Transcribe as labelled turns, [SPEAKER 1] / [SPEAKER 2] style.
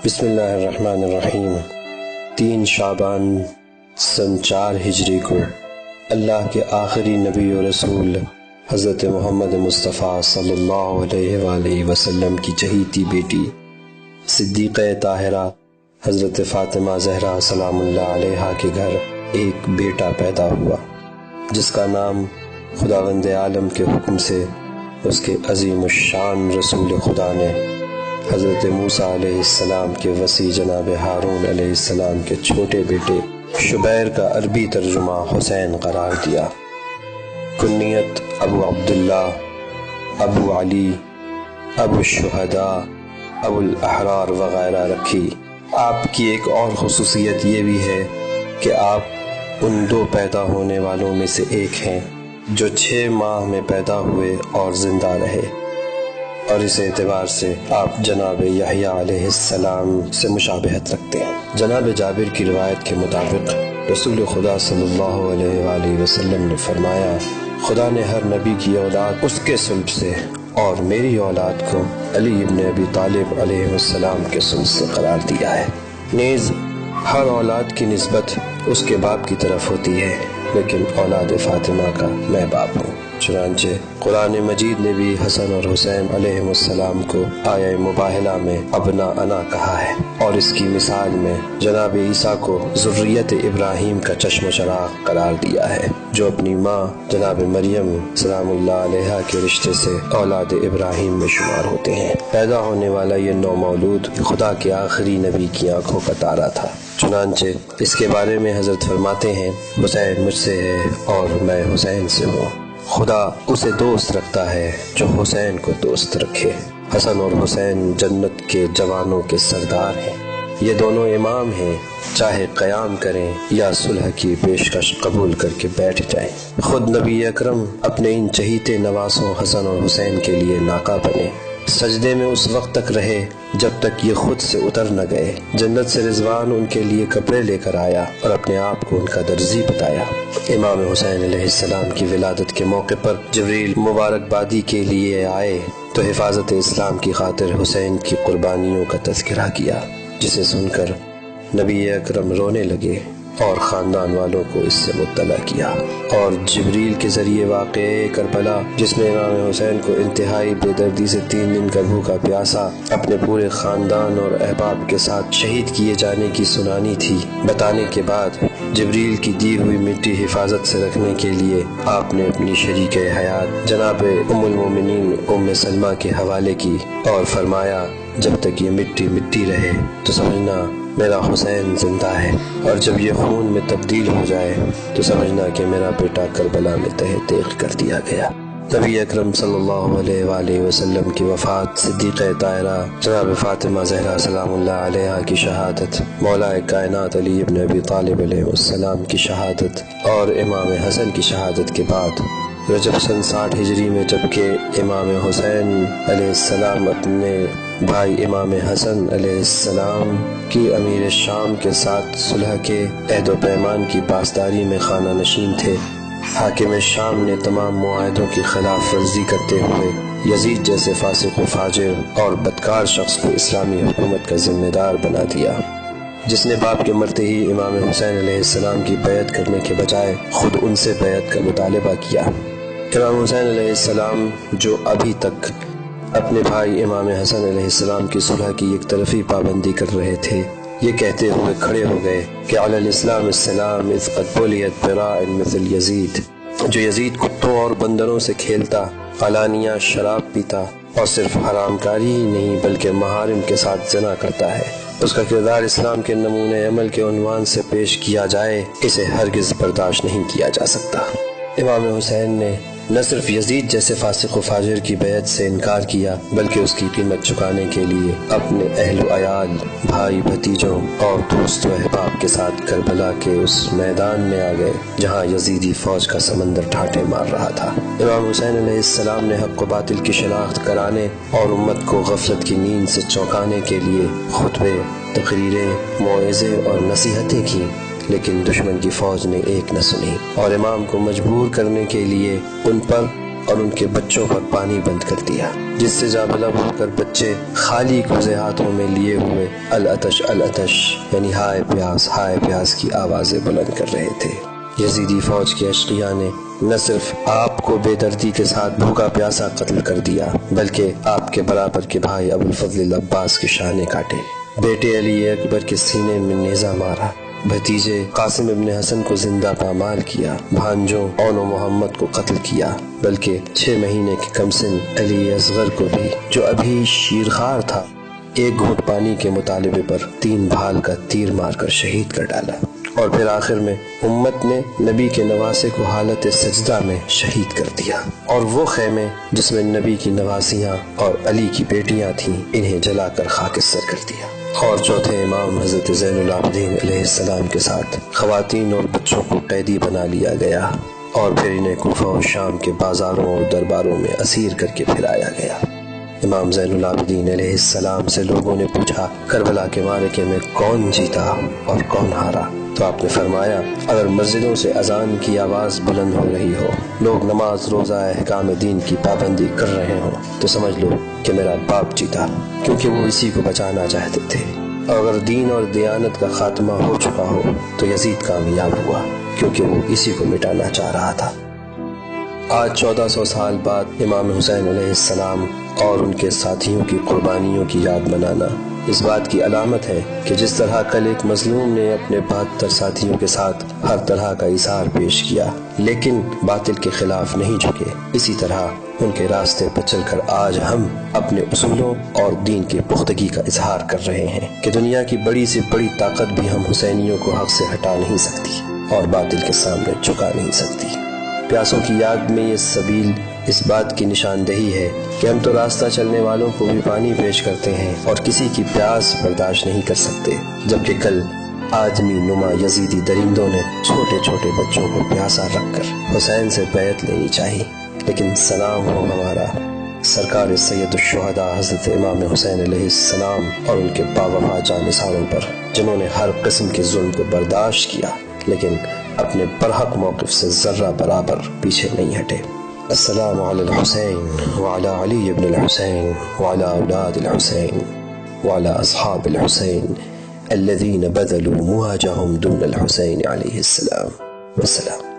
[SPEAKER 1] بسم اللہ الرحمن الرحیم۔ 3 شعبان سن 4 ہجری کو اللہ کے آخری نبی و رسول حضرت محمد مصطفیٰ صلی اللہ علیہ وآلہ وسلم کی چہیتی بیٹی صدیقہ طاہرہ حضرت فاطمہ زہرا سلام اللہ علیہا کے گھر ایک بیٹا پیدا ہوا، جس کا نام خداوند عالم کے حکم سے اس کے عظیم الشان رسول خدا نے حضرت موسیٰ علیہ السلام کے وصی جناب ہارون علیہ السلام کے چھوٹے بیٹے شبیر کا عربی ترجمہ حسین قرار دیا۔ کنیت ابو عبداللہ، ابو علی، ابو الشہداء، ابو الاحرار وغیرہ رکھی۔ آپ کی ایک اور خصوصیت یہ بھی ہے کہ آپ ان 2 پیدا ہونے والوں میں سے ایک ہیں جو 6 ماہ میں پیدا ہوئے اور زندہ رہے، اور اس اعتبار سے آپ جناب یحییٰ علیہ السلام سے مشابہت رکھتے ہیں۔ جناب جابر کی روایت کے مطابق رسول خدا صلی اللہ علیہ وآلہ وسلم نے فرمایا، خدا نے ہر نبی کی اولاد اس کے صلب سے اور میری اولاد کو علی ابن ابی طالب علیہ السلام کے صلب سے قرار دیا ہے۔ نیز ہر اولاد کی نسبت اس کے باپ کی طرف ہوتی ہے، لیکن اولاد فاطمہ کا میں باپ ہوں۔ چنانچہ قرآن مجید نے بھی حسن اور حسین علیہ السلام کو آیہ مباہلہ میں ابنا انا کہا ہے، اور اس کی مثال میں جناب عیسیٰ کو ذریت ابراہیم کا چشم و چراغ قرار دیا ہے، جو اپنی ماں جناب مریم سلام اللہ علیہا کے رشتے سے اولاد ابراہیم میں شمار ہوتے ہیں۔ پیدا ہونے والا یہ نومولود خدا کے آخری نبی کی آنکھوں کا تارا تھا۔ چنانچہ اس کے بارے میں حضرت فرماتے ہیں، حسین مجھ سے ہے اور میں حسین سے ہوں۔ خدا اسے دوست رکھتا ہے جو حسین کو دوست رکھے۔ حسن اور حسین جنت کے جوانوں کے سردار ہیں۔ یہ دونوں امام ہیں، چاہے قیام کریں یا صلح کی پیشکش قبول کر کے بیٹھ جائیں۔ خود نبی اکرم اپنے ان چہیتے نواسوں حسن اور حسین کے لیے ناکا بنے، سجدے میں اس وقت تک رہے جب تک یہ خود سے اتر نہ گئے۔ جنت سے رضوان ان کے لیے کپڑے لے کر آیا اور اپنے آپ کو ان کا درزی بتایا۔ امام حسین علیہ السلام کی ولادت کے موقع پر جبریل مبارکبادی کے لیے آئے تو حفاظت اسلام کی خاطر حسین کی قربانیوں کا تذکرہ کیا، جسے سن کر نبی اکرم رونے لگے اور خاندان والوں کو اس سے مطلع کیا، اور جبریل کے ذریعے واقعہ کربلا، جس میں امام حسین کو انتہائی بے دردی سے 3 دن کا بھوکا پیاسا اپنے پورے خاندان اور احباب کے ساتھ شہید کیے جانے کی سنانی تھی، بتانے کے بعد جبریل کی دی ہوئی مٹی حفاظت سے رکھنے کے لیے آپ نے اپنی شریک حیات جناب ام المومنین ام سلمہ کے حوالے کی اور فرمایا، جب تک یہ مٹی مٹی رہے تو سمجھنا میرا حسین زندہ ہے، اور جب یہ خون میں تبدیل ہو جائے تو سمجھنا کہ میرا بیٹا کربلا میں تہہ تیغ کر دیا گیا۔ نبی اکرم صلی اللہ علیہ وآلہ وسلم کی وفات، صدیقہ طاہرہ جناب فاطمہ زہرا سلام اللہ علیہا کی شہادت، مولا کائنات علی ابن ابی طالب علیہ السلام کی شہادت اور امام حسن کی شہادت کے بعد رجب سن 60 ہجری میں، جبکہ امام حسین علیہ السلام اپنے بھائی امام حسن علیہ السلام کی امیر شام کے ساتھ صلح کے عہد و پیمان کی پاسداری میں خانہ نشین تھے، حاکم شام نے تمام معاہدوں کی خلاف ورزی کرتے ہوئے یزید جیسے فاسق و فاجر اور بدکار شخص کو اسلامی حکومت کا ذمہ دار بنا دیا، جس نے باپ کے مرتے ہی امام حسین علیہ السلام کی بیعت کرنے کے بجائے خود ان سے بیعت کا مطالبہ کیا۔ امام حسین علیہ السلام جو ابھی تک اپنے بھائی امام حسن علیہ السلام کی صلح کی ایک طرفی پابندی کر رہے تھے، یہ کہتے ہوئے کھڑے ہو گئے کہ علی الاسلام السلام اذ قد بلیت براء مثل یزید، جو یزید کتوں اور بندروں سے کھیلتا، علانیہ شراب پیتا اور صرف حرام کاری ہی نہیں بلکہ محارم کے ساتھ زنا کرتا ہے، اس کا کردار اسلام کے نمونہ عمل کے عنوان سے پیش کیا جائے، اسے ہرگز برداشت نہیں کیا جا سکتا۔ امام حسین نے نہ صرف یزید جیسے فاسق و فاجر کی بیعت سے انکار کیا، بلکہ اس کی قیمت چکانے کے لیے اپنے اہل و عیال، بھائی بھتیجوں اور دوست و احباب کے ساتھ کربلا کے اس میدان میں آ گئے جہاں یزیدی فوج کا سمندر ٹھاٹھے مار رہا تھا۔ امام حسین علیہ السلام نے حق و باطل کی شناخت کرانے اور امت کو غفلت کی نیند سے چونکانے کے لیے خطبے، تقریریں، موعظے اور نصیحتیں کی، لیکن دشمن کی فوج نے ایک نہ سنی، اور امام کو مجبور کرنے کے لیے ان پر اور ان کے بچوں پر پانی بند کر دیا، جس سے جابلب ہو کر بچے خالی کوزے ہاتھوں میں لیے ہوئے العطش العطش یعنی ہائے پیاس کی آوازیں بلند کر رہے تھے۔ یزیدی فوج کے اشقیاء نے نہ صرف آپ کو بے دردی کے ساتھ بھوکا پیاسا قتل کر دیا، بلکہ آپ کے برابر کے بھائی ابو الفضل العباس کے شانے کاٹے، بیٹے علی اکبر کے سینے میں نیزہ مارا، بھتیجے قاسم ابن حسن کو زندہ پامال کیا، بھانجوں اون و محمد کو قتل کیا، بلکہ 6 مہینے کے کم سن علی اصغر کو بھی، جو ابھی شیرخوار تھا، 1 گھونٹ پانی کے مطالبے پر 3 بھال کا تیر مار کر شہید کر ڈالا۔ اور پھر آخر میں امت نے نبی کے نواسے کو حالت سجدہ میں شہید کر دیا، اور وہ خیمے جس میں نبی کی نواسیاں اور علی کی بیٹیاں تھیں انہیں جلا کر خاکستر کر دیا۔ اور چوتھے امام حضرت زین العابدین علیہ السلام کے ساتھ خواتین اور بچوں کو قیدی بنا لیا گیا، اور پھر انہیں کوفہ و شام کے بازاروں اور درباروں میں اسیر کر کے پھرایا گیا۔ امام زین العابدین علیہ السلام سے لوگوں نے پوچھا کربلا کے معرکے میں کون جیتا اور کون ہارا؟ تو آپ نے فرمایا اگر مسجدوں سے اذان کی آواز بلند ہو رہی ہو، لوگ نماز روزہ احکام دین کی پابندی کر رہے ہوں، تو سمجھ لو کہ میرا باپ جیتا، کیونکہ وہ اسی کو بچانا چاہتے تھے۔ اور اگر دین اور دیانت کا خاتمہ ہو چکا ہو تو یزید کامیاب ہوا، کیونکہ وہ اسی کو مٹانا چاہ رہا تھا۔ آج 1400 سال بعد امام حسین علیہ السلام اور ان کے ساتھیوں کی قربانیوں کی یاد منانا اس بات کی علامت ہے کہ جس طرح کل ایک مظلوم نے اپنے 72 ساتھیوں کے ساتھ ہر طرح کا ایثار پیش کیا لیکن باطل کے خلاف نہیں جھکے، اسی طرح ان کے راستے پر چل کر آج ہم اپنے اصولوں اور دین کی پختگی کا اظہار کر رہے ہیں کہ دنیا کی بڑی سے بڑی طاقت بھی ہم حسینیوں کو حق سے ہٹا نہیں سکتی اور باطل کے سامنے جھکا نہیں سکتی۔ پیاسوں کی یاد میں یہ سبیل اس بات کی نشاندہی ہے کہ ہم تو راستہ چلنے والوں کو بھی پانی پیش کرتے ہیں اور کسی کی پیاس برداشت نہیں کر سکتے، جبکہ کل آدمی نما یزیدی درندوں نے چھوٹے چھوٹے بچوں کو پیاسا رکھ کر حسین سے بیعت لینی چاہی۔ لیکن سلام ہو ہمارا سرکار سید الشہداء حضرت امام حسین علیہ السلام اور ان کے باوفا جانثاروں پر، جنہوں نے ہر قسم کے ظلم کو برداشت کیا لیکن اپنے برحق موقف سے ذرہ برابر پیچھے نہیں ہٹے۔ السلام علی الحسین وعلی علی ابن الحسین وعلی اولاد الحسین وعلی اصحاب الحسین الذین بذلوا مواجہم دون الحسین علیہ السلام۔ والسلام۔